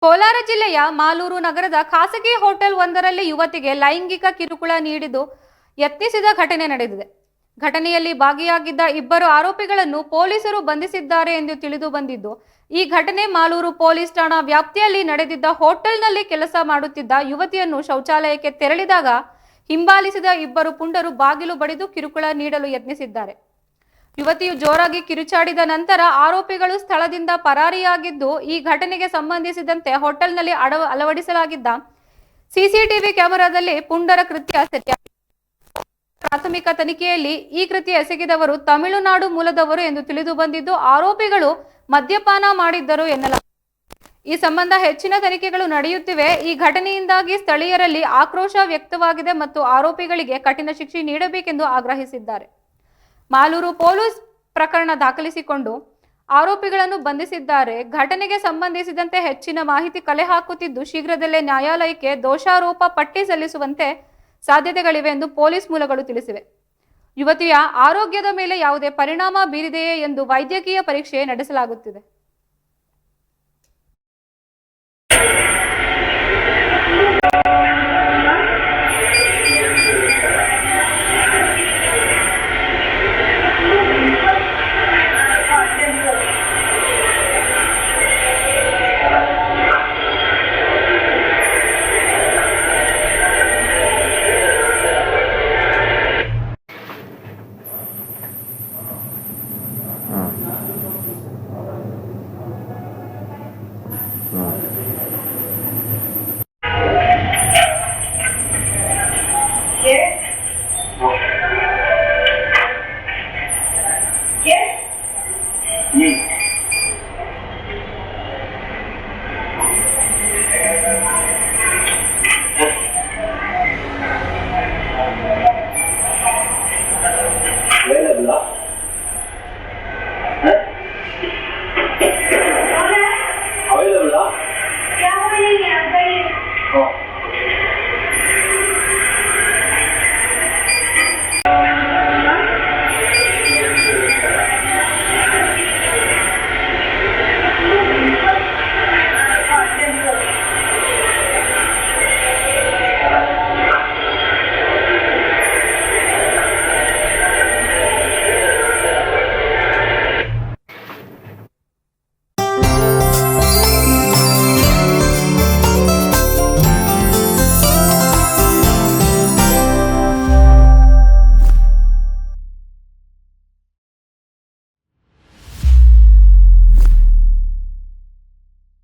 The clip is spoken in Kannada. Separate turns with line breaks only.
ಕೋಲಾರ ಜಿಲ್ಲೆಯ ಮಾಲೂರು ನಗರದ ಖಾಸಗಿ ಹೋಟೆಲ್ ಒಂದರಲ್ಲಿ ಯುವತಿಗೆ ಲೈಂಗಿಕ ಕಿರುಕುಳ ನೀಡಿದ್ದು ಯತ್ನಿಸಿದ ಘಟನೆ ನಡೆದಿದೆ. ಘಟನೆಯಲ್ಲಿ ಭಾಗಿಯಾಗಿದ್ದ ಇಬ್ಬರು ಆರೋಪಿಗಳನ್ನು ಪೊಲೀಸರು ಬಂಧಿಸಿದ್ದಾರೆ ಎಂದು ತಿಳಿದು ಬಂದಿದ್ದು, ಈ ಘಟನೆ ಮಾಲೂರು ಪೊಲೀಸ್ ಠಾಣಾ ವ್ಯಾಪ್ತಿಯಲ್ಲಿ ನಡೆದಿದ್ದ ಹೋಟೆಲ್ನಲ್ಲಿ ಕೆಲಸ ಮಾಡುತ್ತಿದ್ದ ಯುವತಿಯನ್ನು ಶೌಚಾಲಯಕ್ಕೆ ತೆರಳಿದಾಗ ಹಿಂಬಾಲಿಸಿದ ಇಬ್ಬರು ಪುಂಡರು ಬಾಗಿಲು ಬಡಿದು ಕಿರುಕುಳ ನೀಡಲು ಯತ್ನಿಸಿದ್ದಾರೆ. ಯುವತಿಯು ಜೋರಾಗಿ ಕಿರುಚಾಡಿದ ನಂತರ ಆರೋಪಿಗಳು ಸ್ಥಳದಿಂದ ಪರಾರಿಯಾಗಿದ್ದು, ಈ ಘಟನೆಗೆ ಸಂಬಂಧಿಸಿದಂತೆ ಹೋಟೆಲ್ನಲ್ಲಿ ಅಳವಡಿಸಲಾಗಿದ್ದ ಸಿಸಿಟಿವಿ ಕ್ಯಾಮೆರಾದಲ್ಲಿ ಪುಂಡರ ಕೃತ್ಯ ಸೆರೆಯಾಗಿದೆ. ಪ್ರಾಥಮಿಕ ತನಿಖೆಯಲ್ಲಿ ಈ ಕೃತ್ಯ ಎಸಗಿದವರು ತಮಿಳುನಾಡು ಮೂಲದವರು ಎಂದು ತಿಳಿದು ಬಂದಿದ್ದು, ಆರೋಪಿಗಳು ಮದ್ಯಪಾನ ಮಾಡಿದ್ದರು ಎನ್ನಲಾಗಿದೆ. ಈ ಸಂಬಂಧ ಹೆಚ್ಚಿನ ತನಿಖೆಗಳು ನಡೆಯುತ್ತಿವೆ. ಈ ಘಟನೆಯಿಂದಾಗಿ ಸ್ಥಳೀಯರಲ್ಲಿ ಆಕ್ರೋಶ ವ್ಯಕ್ತವಾಗಿದೆ ಮತ್ತು ಆರೋಪಿಗಳಿಗೆ ಕಠಿಣ ಶಿಕ್ಷೆ ನೀಡಬೇಕೆಂದು ಆಗ್ರಹಿಸಿದ್ದಾರೆ. ಮಾಲೂರು ಪೊಲೀಸ್ ಪ್ರಕರಣ ದಾಖಲಿಸಿಕೊಂಡು ಆರೋಪಿಗಳನ್ನು ಬಂಧಿಸಿದ್ದಾರೆ. ಘಟನೆಗೆ ಸಂಬಂಧಿಸಿದಂತೆ ಹೆಚ್ಚಿನ ಮಾಹಿತಿ ಕಲೆ ಹಾಕುತ್ತಿದ್ದು, ಶೀಘ್ರದಲ್ಲೇ ನ್ಯಾಯಾಲಯಕ್ಕೆ ದೋಷಾರೋಪ ಪಟ್ಟಿ ಸಲ್ಲಿಸುವಂತೆ ಸಾಧ್ಯತೆಗಳಿವೆ ಎಂದು ಪೊಲೀಸ್ ಮೂಲಗಳು ತಿಳಿಸಿವೆ. ಯುವತಿಯ ಆರೋಗ್ಯದ ಮೇಲೆ ಯಾವುದೇ ಪರಿಣಾಮ ಬೀರಿದೆಯೇ ಎಂದು ವೈದ್ಯಕೀಯ ಪರೀಕ್ಷೆ ನಡೆಸಲಾಗುತ್ತಿದೆ.